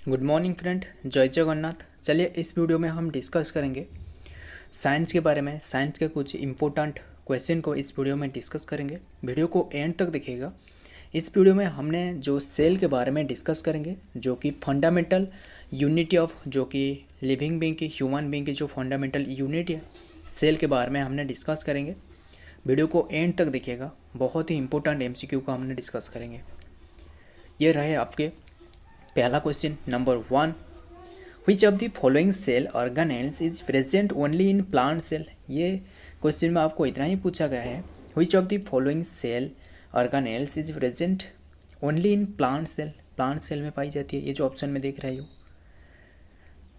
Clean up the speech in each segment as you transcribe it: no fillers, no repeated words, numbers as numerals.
Good morning friend, जय जगन्नाथ। चलिए इस वीडियो में हम डिस्कस करेंगे साइंस के बारे में। साइंस के कुछ इम्पोर्टेंट क्वेश्चन को इस वीडियो में डिस्कस करेंगे। वीडियो को एंड तक देखिएगा। इस वीडियो में हमने जो सेल के बारे में डिस्कस करेंगे, जो कि फंडामेंटल यूनिटी ऑफ, जो कि लिविंग बीइंग की, ह्यूमन बीइंग की जो फंडामेंटल यूनिट है, सेल के बारे में हमने डिस्कस करेंगे। वीडियो को एंड तक देखिएगा, बहुत ही इंपॉर्टेंट एमसीक्यू को हमने डिस्कस करेंगे। ये रहे आपके पहला question number 1, which of the following cell organelles is present only in plant cell. ये क्वेश्चन में आपको इतना ही पूछा गया है, which of the following cell organelles is present only in plant cell. Plant cell में पाई जाती है। ये जो ऑप्शन में देख रहे हो,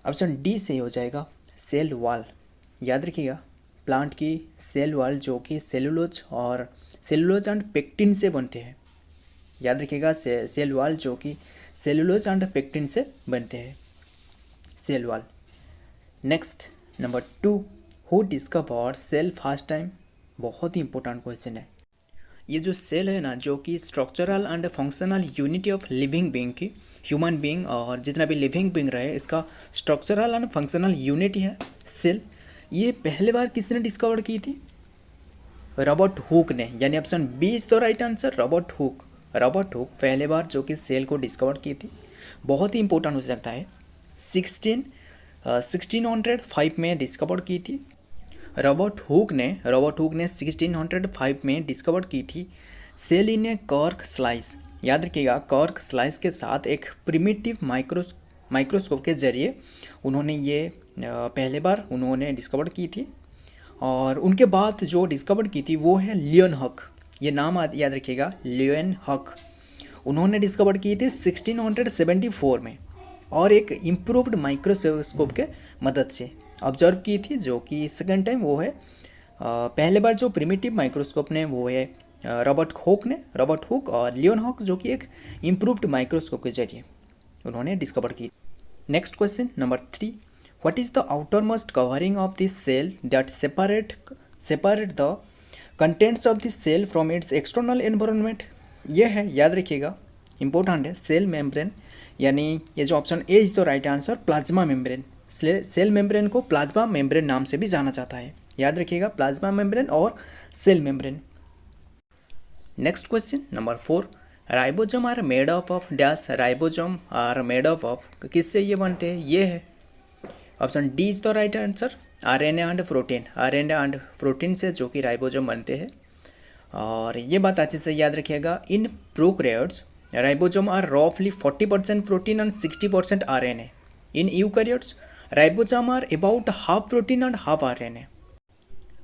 ऑप्शन डी से हो जाएगा सेल वॉल। याद रखिएगा, प्लांट की सेल वॉल जो कि सेलुलोज एंड पेक्टिन से बनते हैं। याद रखिएगा, सेल वॉल जो कि सेलुलोज एंड पेक्टिन से बनते हैं, cell wall. Next number 2, who discover cell first time. बहुत ही इंपॉर्टेंट क्वेश्चन है। ये जो सेल है ना, जो कि structural and functional unity of living being की, ह्यूमन बीइंग और जितना भी लिविंग बीइंग रहे, इसका स्ट्रक्चरल एंड फंक्शनल यूनिटी है सेल। ये पहले बार किसने डिस्कवर की थी? रॉबर्ट हुक ने। यानी option B is the right answer, Robert Hooke. Robert Hooke पहले बार जो कि सेल को डिस्कवर की थी। बहुत ही इंपॉर्टेंट हो सकता है। 1605 में डिस्कवर की थी। रॉबर्ट हुक ने 1605 में डिस्कवर की थी सेल इन ए कॉर्क स्लाइस। याद रखिएगा, कॉर्क स्लाइस के साथ एक प्रिमिटिव माइक्रोस्कोप के जरिए उन्होंने ये पहले बार उन्होंने डिस्कवर की थी। और उनके बाद जो डिस्कवर की थी वो है लियोन हक। ये नाम याद रखिएगा, लियोन हक। उन्होंने डिस्कवर की थी 1674 में, और एक इम्प्रूव्ड माइक्रोस्कोप के मदद से ऑब्जर्व की थी, जो कि सेकेंड टाइम वो है। पहले बार जो प्रिमिटिव माइक्रोस्कोप ने वो है रॉबर्ट हुक और लियोन हक, जो कि एक इम्प्रूव्ड माइक्रोस्कोप के जरिए उन्होंने डिस्कवर की। Next question number 3, what is the outermost covering of this cell that separate the contents of this cell from its external environment. ये है, याद रखिएगा, इंपॉर्टेंट है, सेल मेम्ब्रेन। यानी ये जो option A is the right answer, plasma membrane. Cell membrane को plasma membrane नाम से भी जाना जाता है। याद रखिएगा, प्लाज्मा मेम्ब्रेन और cell membrane. Next question number 4, ribosome are made of dash. Ribosome are made of, किससे ये बनते हैं? ये है option D is the right answer, RNA and protein. RNA and protein से जो कि राइबोसोम बनते हैं। और ये बात अच्छे से याद रखिएगा, इन प्रोकैरियोट्स राइबोसोम आर रफली 40% protein and 60% RNA. In eukaryotes ribosome are about half protein and half RNA.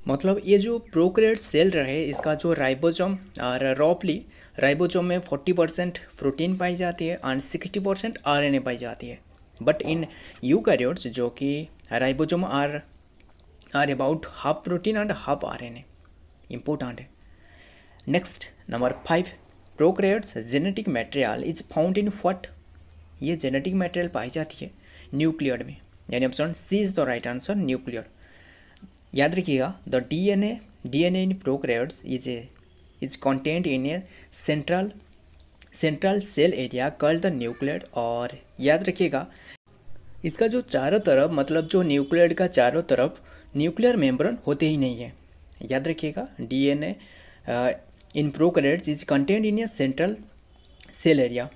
मतलब ये जो प्रोकैरियोट सेल रहे, इसका जो राइबोसोम और रफली राइबोसोम में 40% प्रोटीन पाई जाती है एंड 60% आरएनए पाई जाती है। बट इन यूकैरियोट्स जो कि ribosome are about half protein and half RNA. Important है। Next number 5, prokaryotes genetic material is found in what. ये जेनेटिक मटेरियल पाई जाती है न्यूक्लियर में। यानी option C is the right answer, nuclear. याद रखिएगा, the DNA in prokaryotes is content in a central cell area called the nuclear. और याद रखिएगा, इसका जो चारों तरफ, मतलब जो न्यूक्लियर का चारों तरफ न्यूक्लियर मेम्ब्रेन होते ही नहीं है। याद रखिएगा, DNA in prokaryotes is content in a central cell area.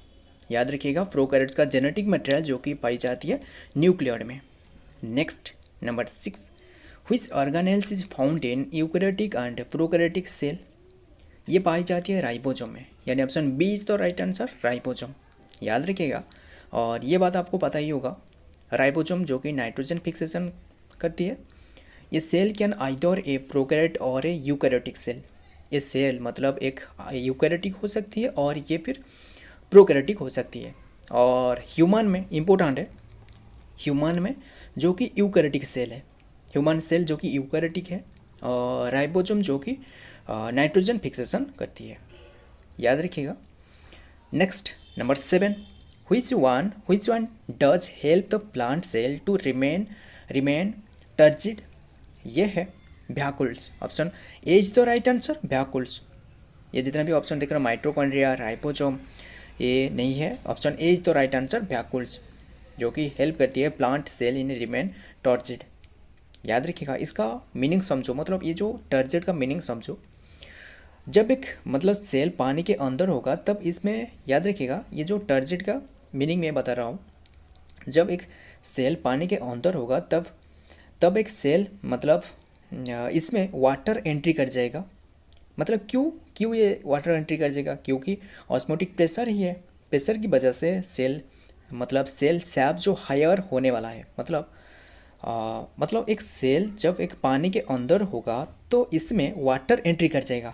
याद रखिएगा, प्रोकैरियोट्स का जेनेटिक मटेरियल जो कि पाई जाती है न्यूक्लियर में। Next number 6, which organelles is found in eukaryotic and prokaryotic cell. ये पाई जाती है राइबोसोम में। यानी option B is the right answer, ribosome. याद रखिएगा, और ये बात आपको पता ही होगा, राइबोसोम जो कि नाइट्रोजन फिक्सेशन करती है। ये cell can either a prokaryote और ए यूकैरियोटिक सेल। ये सेल मतलब एक यूकैरियोटिक हो सकती है और ये फिर प्रोकैरियोटिक हो सकती है। और ह्यूमन में इंपॉर्टेंट है, ह्यूमन में जो कि यूकैरियोटिक सेल है, ह्यूमन सेल जो कि यूकैरियोटिक है, और राइबोसोम जो कि नाइट्रोजन फिक्सेशन करती है। याद रखिएगा। Next number 7, which one does help the plant cell to remain turgid। ये है vacuoles. Option A is the right answer, vacuoles. ये जितना भी ऑप्शन देख रहे हो, माइटोकॉन्ड्रिया, राइबोसोम, ये नहीं है। Option A is the right answer, vacuoles. जो कि हेल्प करती है प्लांट सेल इन रिमेन टर्जिड। याद रखिएगा, इसका मीनिंग समझो, मतलब ये जो टर्जिड का मीनिंग समझो। जब एक मतलब सेल पानी के अंदर होगा तब इसमें, याद रखिएगा, ये जो टर्जिड का मीनिंग मैं बता रहा हूँ, जब एक सेल पानी के अंदर होगा तब तब एक सेल मतलब इसमें वाटर एंट्री कर जाएगा। मतलब क्यों क्यों ये वाटर एंट्री कर जाएगा? क्योंकि ऑस्मोटिक प्रेशर ही है, प्रेशर की वजह से सेल मतलब सेल सैप जो हायर होने वाला है। मतलब एक सेल जब एक पानी के अंदर होगा तो इसमें वाटर एंट्री कर जाएगा,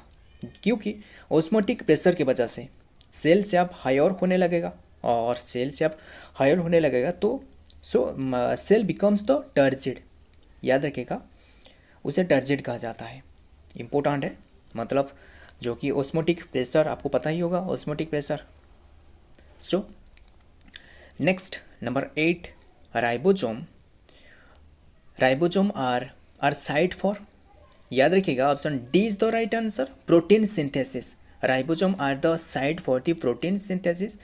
क्योंकि ऑस्मोटिक प्रेशर की वजह से सेल सैप हायर होने लगेगा, और सेल सैप हायर होने लगेगा तो सेल बिकम्स द टर्जिड। याद रखिएगा, उसे टर्जिड कहा जाता है। इम्पोर्टेंट है, मतलब जो कि ऑस्मोटिक प्रेशर आपको पता ही होगा, osmotic pressure. So next number 8, ribosome. Ribosome are site for, याद रखिएगा option D is the right answer, protein synthesis. Ribosome are the site for the protein synthesis.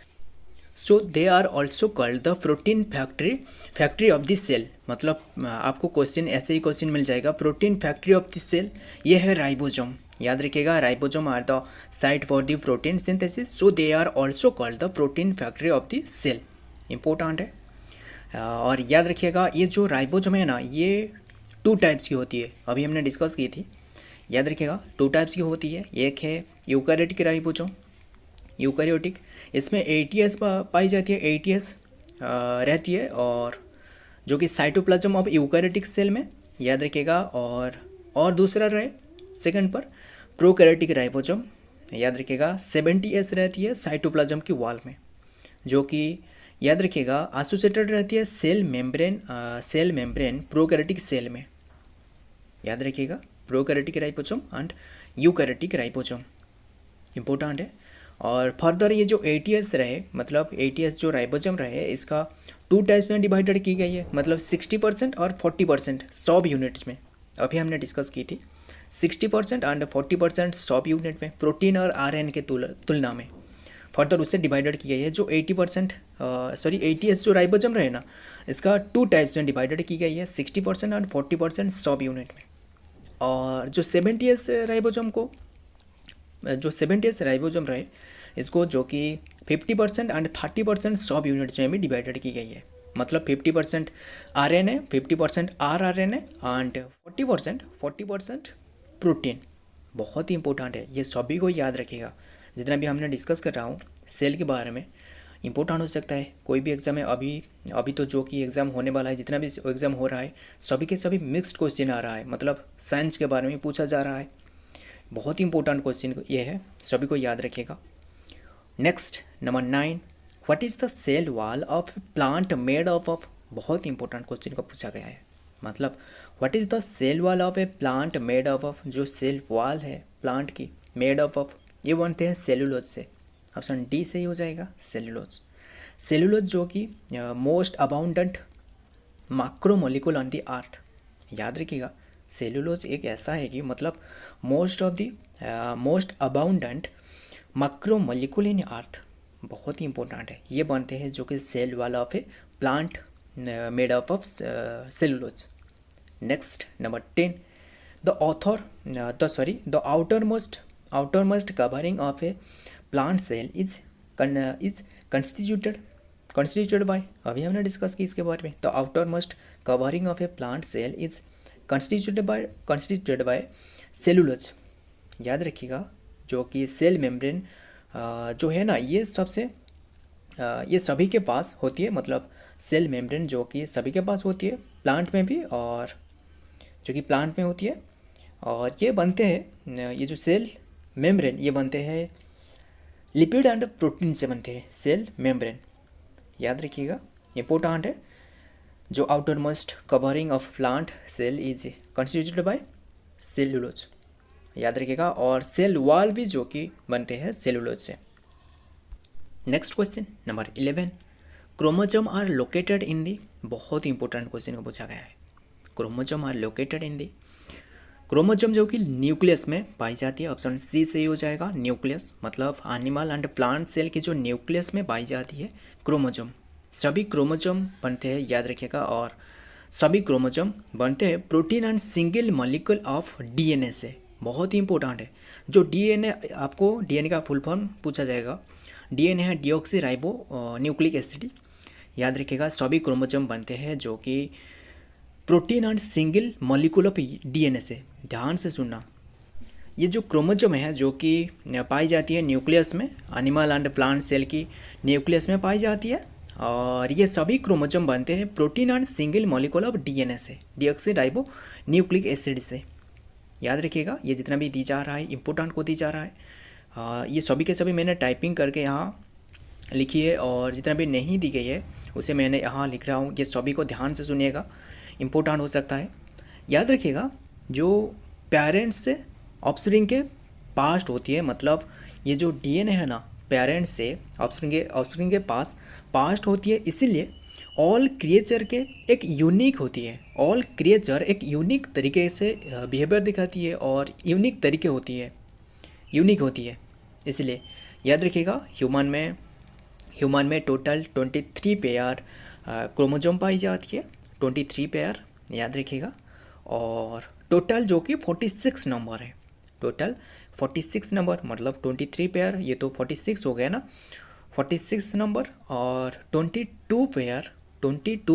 So they are also called the protein factory of the cell. मतलब आपको question ऐसे ही question मिल जाएगा, protein factory of the cell, ये है ribosome. याद रखिएगा, ribosome are the site for the protein synthesis, so they are also called the protein factory of the cell. Important है। और याद रखिएगा, ये जो राइबोसोम है ना, ये 2 टाइप्स की होती है, अभी हमने डिस्कस की थी। याद रखिएगा 2 टाइप्स की होती है, एक है यूकैरियोटिक राइबोसोम, यूकैरियोटिक, इसमें ATS पाई जाती है, ATS रहती है, और जो कि साइटोप्लाज्म ऑफ यूकैरियोटिक सेल में। याद रखिएगा, और दूसरा रहे सेकंड पर प्रोकैरियोटिक राइबोसोम। याद रखिएगा 70S रहती है साइटोप्लाज्म की वॉल में, जो कि याद रखिएगा एसोसिएटेड रहती है सेल मेम्ब्रेन प्रोकैरियोटिक सेल में। याद रखिएगा prokaryotic ribosome and eukaryotic ribosome, important है। और फर्दर ये जो ATS रहे, मतलब ATS जो राइबोसोम रहे, इसका 2 टाइप्स में डिवाइडेड की गई है, मतलब 60% और 40% सब यूनिट्स में। अभी हमने डिस्कस की थी 60% एंड 40% सब यूनिट में, प्रोटीन और RNA के तुलना में। फर्दर उससे डिवाइडेड की गई है जो 80% ATS जो राइबोसोम रहे ना, इसका 2 टाइप्स में डिवाइडेड की गई है, 60% एंड 40% सब यूनिट में। और जो 70S राइबोसोम रहे, इसको जो कि 50% एंड 30% सब यूनिट्स में भी डिवाइडेड की गई है। मतलब 50% RNA, 50% rRNA एंड 40% प्रोटीन। बहुत ही इंपॉर्टेंट है, ये सभी को याद रखिएगा। जितना भी हमने डिस्कस कर रहा हूँ सेल के बारे में, इंपॉर्टेंट हो सकता है कोई भी एग्जाम है। अभी तो जो कि एग्ज़ाम होने वाला है, जितना भी एग्ज़ाम हो रहा है, सभी के सभी मिक्स्ड क्वेश्चन आ रहा है, मतलब साइंस के बारे में पूछा जा रहा है। बहुत ही इंपॉर्टेंट क्वेश्चन ये है, सभी को याद रखिएगा। Next number 9, what is the cell wall of plant made of. बहुत इंपॉर्टेंट क्वेश्चन को पूछा गया है, मतलब what is the cell wall of a plant made of. जो सेल वॉल है प्लांट की मेड ऑफ, ये बनते हैं सेलुलोज से। ऑप्शन डी सही हो जाएगा, सेलुलोज। सेलुलोज जो कि most abundant macromolecule on the earth. याद रखिएगा, सेलुलोज एक ऐसा है कि मतलब most abundant macromolecule in earth. बहुत ही इंपॉर्टेंट है, ये बनते हैं जो कि cell wall of a plant made of cellulose. Next number 10, the outermost covering of a plant cell is constituted by। अभी हमने डिस्कस की इसके बारे में। the outermost covering of a plant cell is constituted by cellulose। याद रखिएगा, जो कि सेल मेम्ब्रेन जो है ना, ये सभी के पास होती है, मतलब सेल मेम्ब्रेन जो कि सभी के पास होती है, प्लांट में भी, और जो कि प्लांट में होती है। और ये बनते हैं, ये जो सेल मेम्ब्रेन, ये बनते हैं लिपिड एंड प्रोटीन से बनते हैं सेल मेम्ब्रेन। याद रखिएगा, इंपॉर्टेंट है। जो outermost covering of plant cell is constituted by cellulose. याद रखिएगा, और सेल वॉल भी जो कि बनते हैं सेलुलोज से। Next question number 11, chromosome are located in the. बहुत ही इंपॉर्टेंट क्वेश्चन को पूछा गया है। Chromosome are located in the. Chromosome जो कि न्यूक्लियस में पाई जाती है, ऑप्शन सी सही हो जाएगा, न्यूक्लियस। मतलब एनिमल एंड प्लांट सेल की जो न्यूक्लियस में पाई जाती है क्रोमोसोम, सभी क्रोमोसोम बनते हैं, याद रखिएगा, और सभी क्रोमोसोम बनते हैं protein and single molecule of DNA से। बहुत ही इंपॉर्टेंट है। जो डीएनए, आपको डीएनए का फुल फॉर्म पूछा जाएगा। डीएनए है डीऑक्सी राइबो न्यूक्लिक एसिड। याद रखिएगा, सभी क्रोमोसोम बनते हैं जो कि protein and single molecule of DNA से। ध्यान से सुनना, ये जो क्रोमोसोम है जो कि पाई जाती है न्यूक्लियस में, एनिमल एंड प्लांट सेल की न्यूक्लियस में पाई जाती है, और ये सभी क्रोमोसोम बनते हैं protein and single molecule of DNA से, डीऑक्सी राइबो न्यूक्लिक एसिड से। याद रखिएगा, ये जितना भी दी जा रहा है इंपॉर्टेंट को दी जा रहा है। ये सभी के सभी मैंने टाइपिंग करके यहाँ लिखी है, और जितना भी नहीं दी गई है उसे मैंने यहाँ लिख रहा हूँ। ये सभी को ध्यान से सुनिएगा, इम्पोर्टेंट हो सकता है। याद रखिएगा, जो पेरेंट्स से ऑफस्प्रिंग के पास्ट होती है, मतलब ये जो डीएनए है ना, पेरेंट्स से ऑफस्प्रिंग के पास पास्ट होती है, इसीलिए ऑल क्रिएचर के एक यूनिक होती है। ऑल क्रिएचर एक यूनिक तरीके से बिहेवियर दिखाती है, और यूनिक तरीके होती है, यूनिक होती है। इसलिए याद रखिएगा, ह्यूमन में टोटल 23 पेयर क्रोमोसोम पाई जाती है, 23 पेयर, याद रखिएगा। और टोटल जो कि 46 नंबर है, टोटल 46 नंबर, मतलब 23 पेयर, ये तो 46 हो गया ना, 46 नंबर, और 22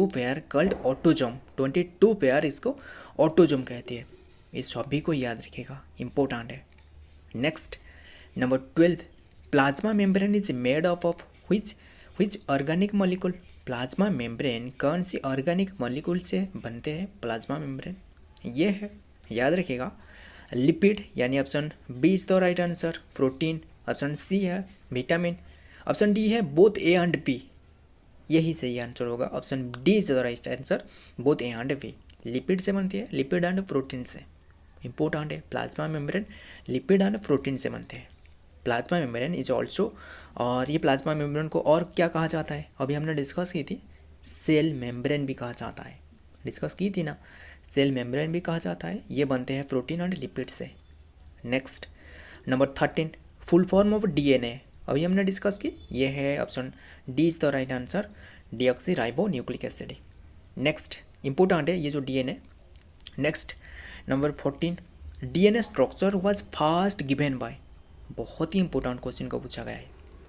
पेयर कल्ड ऑटोजोम, 22 पेयर इसको ऑटोजोम कहती है। इस सभी को याद रखिएगा, इम्पोर्टेंट है। Next number 12, plasma membrane is made of which organic molecule. Plasma membrane कौन सी ऑर्गेनिक मॉलिक्यूल से बनते हैं प्लाज्मा मेम्ब्रेन? ये है, याद रखिएगा, लिपिड, यानी option B is the right answer. Protein option C है। विटामिन ऑप्शन डी है, बोथ ए एंड बी, यही सही आंसर होगा। Option D is the right answer, both A and B. Lipid से बनती है, लिपिड एंड प्रोटीन से। Important है, plasma membrane lipid and protein से बनते हैं। प्लाज्मा मेम्ब्रेन इज ऑल्सो, और ये प्लाज्मा मेम्ब्रेन को और क्या कहा जाता है, अभी हमने डिस्कस की थी, सेल मेम्ब्रेन भी कहा जाता है, डिस्कस की थी ना, सेल मेम्ब्रेन भी कहा जाता है। ये बनते हैं प्रोटीन एंड लिपिड से। Next number 13, full form of DNA, अभी हमने डिस्कस की, ये है option D is the right answer, deoxy ribo nucleic acid. Next important है ये जो DNA. Next number 14, DNA structure was first given bye. बहुत ही इंपॉर्टेंट क्वेश्चन को पूछा गया है।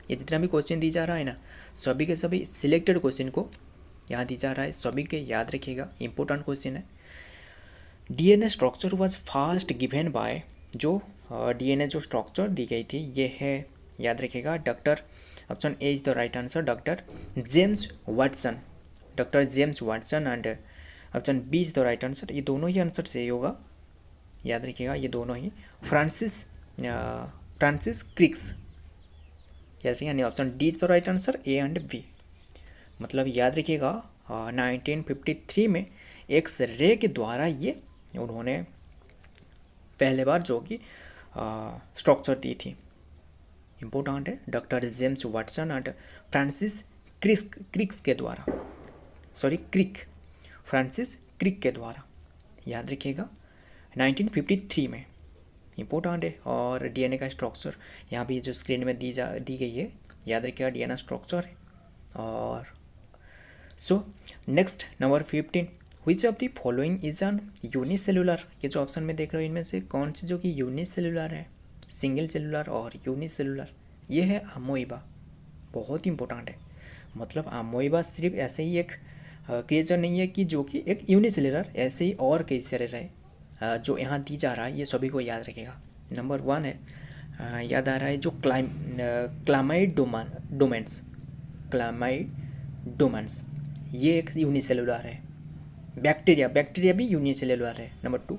ये जितना भी क्वेश्चन दी जा रहा है ना, सभी के सभी सिलेक्टेड क्वेश्चन को यहाँ दी जा रहा है, सभी के याद रखिएगा, इंपॉर्टेंट क्वेश्चन है। DNA structure was first given by, जो डीएनए जो स्ट्रक्चर दी गई थी, ये है, याद रखिएगा, doctor, option A is the right answer, doctor James Watson, doctor James Watson, and option B is the right answer. ये दोनों ही आंसर सही होगा, याद रखिएगा, ये दोनों ही। फ्रांसिस क्रिक्स, याद रखिए, यानी option D is the right answer, A and B. मतलब याद रखिएगा, 1953 में एक्स रे के द्वारा ये उन्होंने पहले बार जो कि स्ट्रक्चर दी थी। इम्पोर्टेंट है, doctor James Watson and Francis Crick's के द्वारा, फ्रांसिस क्रिक के द्वारा, याद रखिएगा, 1953 में। इम्पोर्टेंट है। और डीएनए का स्ट्रक्चर यहाँ भी जो स्क्रीन में दी गई है, याद रखिएगा, डीएनए स्ट्रक्चर है। और सो next number 15, which of the following is an unicellular. ये जो ऑप्शन में देख रहे हो, इनमें से कौन सी जो कि यूनिसेलुलर है, सिंगल सेलुलर और यूनिसेलुलर? ये है अमोइबा। बहुत इंपॉर्टेंट है, मतलब अमोइबा सिर्फ ऐसे ही एक क्रिएचर नहीं है कि जो कि एक यूनिसेलुलर, ऐसे ही और कई सारे रहे जो यहाँ दी जा रहा है, ये सभी को याद रखेगा। नंबर 1 है, याद आ रहा है, जो क्लामाइडोमेंस, ये एक यूनिसेलुलर है। बैक्टीरिया भी यूनिसेलुलर है, नंबर 2।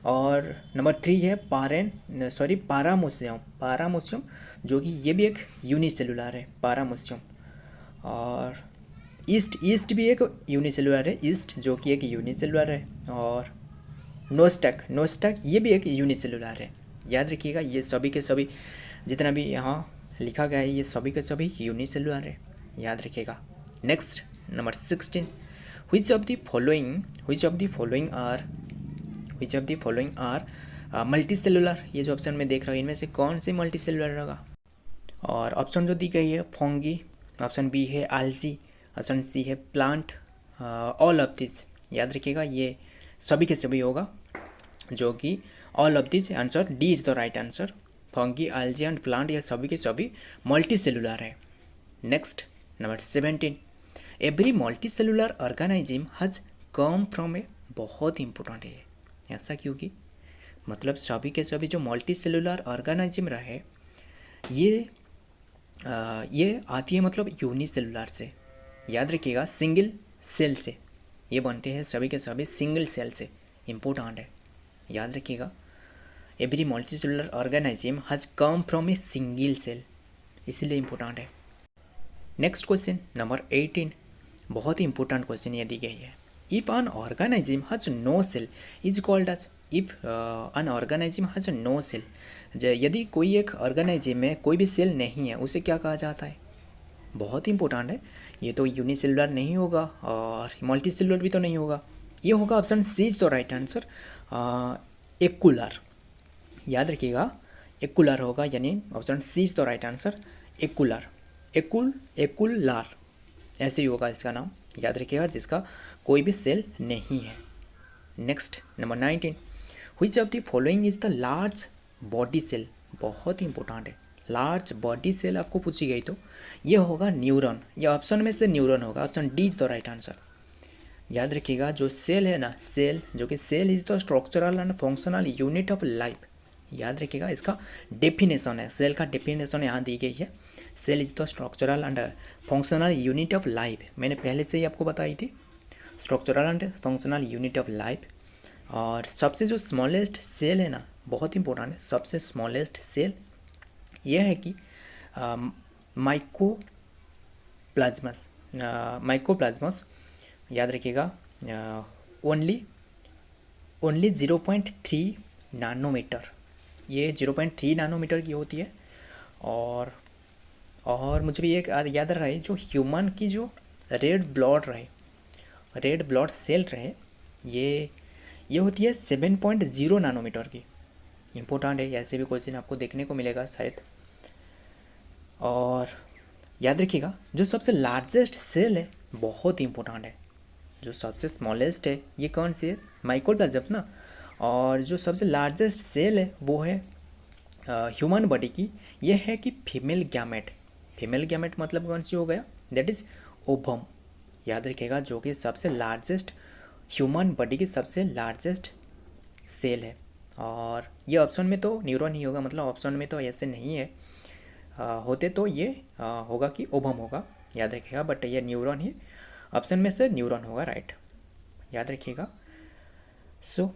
और नंबर 3 है पारामोसियम, जो कि ये भी एक यूनिसेलुलर है, पारामोसियम। और ईस्ट भी एक यूनिसेलुलर है, ईस्ट जो कि एक यूनिसेलुलर है। और नोस्टैक ये भी एक यूनिसेलुलर है, याद रखिएगा। ये सभी के सभी जितना भी यहाँ लिखा गया है, ये सभी के सभी यूनिसेलुलर है, याद रखिएगा। Next number 16, which of the following are multicellular. ये जो ऑप्शन में देख रहा हूँ, इनमें से कौन से मल्टीसेलुलर होगा? और ऑप्शन जो दी गई है, फंगी, ऑप्शन बी है algae, ऑप्शन सी है प्लांट, ऑल ऑफ दिस। याद रखिएगा ये सभी के सभी होगा, जो कि all of this answer D is the right answer. Fungi, algae and plant ये सभी के सभी मल्टी सेलुलर है। Next number 17, every multi cellular organism has come from a, बहुत इंपॉर्टेंट है ऐसा क्योंकि मतलब सभी के सभी जो मल्टी सेलुलर ऑर्गेनिज्म रहे ये आती है मतलब यूनिसेलुलर से। याद रखिएगा सिंगल सेल से ये बनते हैं सभी के सभी सिंगल सेल से, इम्पोर्टेंट है याद रखिएगा। Every multi cellular organism has come from a single cell, इसीलिए इम्पोर्टेंट है। नेक्स्ट क्वेश्चन नंबर 18, बहुत ही इंपॉर्टेंट क्वेश्चन ये दी गई है। If an organism has no cell is called as, if an organism has no cell, यदि कोई एक ऑर्गेनिज्म में कोई भी सेल नहीं है उसे क्या कहा जाता है? बहुत इंपॉर्टेंट है, ये तो यूनिसेलुलर नहीं होगा और मल्टी सेलुलर भी तो नहीं होगा, ये होगा option C is the right answer, एक्कुलर। याद रखिएगा एक्कुलर होगा, यानी option C is the right answer, एक्कुलर। एक्कुलर ऐसे ही होगा इसका नाम, याद रखिएगा, जिसका कोई भी सेल नहीं है। Next number 19, which of the following is the large body cell, बहुत ही इंपॉर्टेंट है। लार्ज बॉडी सेल आपको पूछी गई तो ये होगा न्यूरॉन, ये ऑप्शन में से न्यूरॉन होगा, option D is the right answer. याद रखिएगा जो सेल है ना, सेल जो कि cell is the structural and functional unit of life. याद रखिएगा इसका डेफिनेशन है, सेल का डेफिनेशन यहाँ दी गई है, cell is the structural and functional unit of life. मैंने पहले से ही आपको बताई थी, structural and functional unit of life. और सबसे जो स्मॉलेस्ट सेल है ना, बहुत इंपॉर्टेंट है, सबसे स्मॉलेस्ट सेल यह है कि माइकोप्लाज्मस। याद रखिएगा ओनली 0.3 नैनोमीटर, ये 0.3 नैनोमीटर की होती है। और मुझे भी एक याद रहा है, जो ह्यूमन की जो रेड ब्लड सेल रहे, ये होती है 7.0 नैनोमीटर की। इम्पोर्टेंट है, ऐसे भी क्वेश्चन आपको देखने को मिलेगा शायद। और याद रखिएगा जो सबसे लार्जेस्ट सेल है, बहुत इंपॉर्टेंट है, जो सबसे स्मॉलेस्ट है ये कौन सी है? माइकोप्लाज्म ना। और जो सबसे लार्जेस्ट सेल है वो है ह्यूमन बॉडी की, ये है कि फीमेल गैमेट। फीमेल गैमेट मतलब कौन सी हो गया? That is ovum. याद रखिएगा जो कि सबसे लार्जेस्ट ह्यूमन बॉडी की सबसे लार्जेस्ट सेल है। और ये ऑप्शन में तो न्यूरॉन ही होगा, मतलब ऑप्शन में तो ऐसे नहीं है, होते तो ये होगा कि ओवम होगा, याद रखिएगा, बट ये न्यूरॉन ही, ऑप्शन में से न्यूरॉन होगा, राइट, याद रखिएगा। So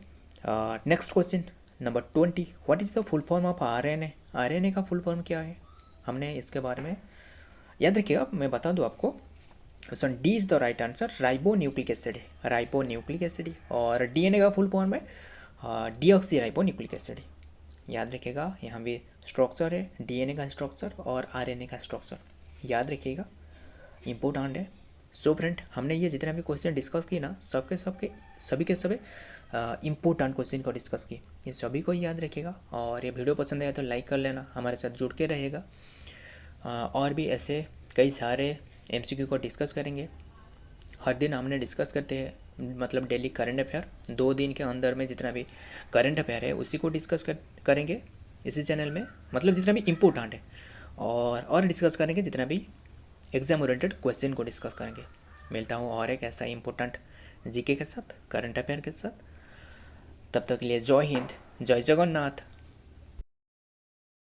next question number 20, what is the full form of RNA? RNA का फुल फॉर्म क्या है? हमने इसके बारे में याद रखिएगा, मैं बता दूं आपको, option D is the right answer, ribonucleic acid है, राइबोन्यूक्लिक एसिड। और डीएनए का फुल फॉर्म है डीऑक्सी राइबोन्यूक्लिक एसिड। याद रखिएगा यहाँ भी स्ट्रक्चर है डीएनए का स्ट्रक्चर और आरएनए का स्ट्रक्चर, याद रखिएगा, इम्पोर्टेंट है। सो फ्रेंड, हमने ये जितने भी क्वेश्चन डिस्कस किए ना, सभी के सभी इम्पोर्टेंट क्वेश्चन को डिस्कस किए, ये सभी को याद रखिएगा। और ये वीडियो पसंद आया तो लाइक कर लेना, हमारे साथ जुड़ के रहेगा। और भी ऐसे कई सारे एमसीक्यू को डिस्कस करेंगे, हर दिन हमने डिस्कस करते हैं, मतलब डेली करंट अफेयर, 2 दिन के अंदर में जितना भी करंट अफेयर है उसी को डिस्कस करेंगे इसी चैनल में, मतलब जितना भी इम्पोर्टेंट है, और डिस्कस करेंगे जितना भी एग्जाम ओरिएंटेड क्वेश्चन को डिस्कस करेंगे। मिलता हूँ और एक ऐसा इम्पोर्टेंट जीके के साथ, करंट अफेयर के साथ। तब तक के लिए जय हिंद, जय जगन्नाथ।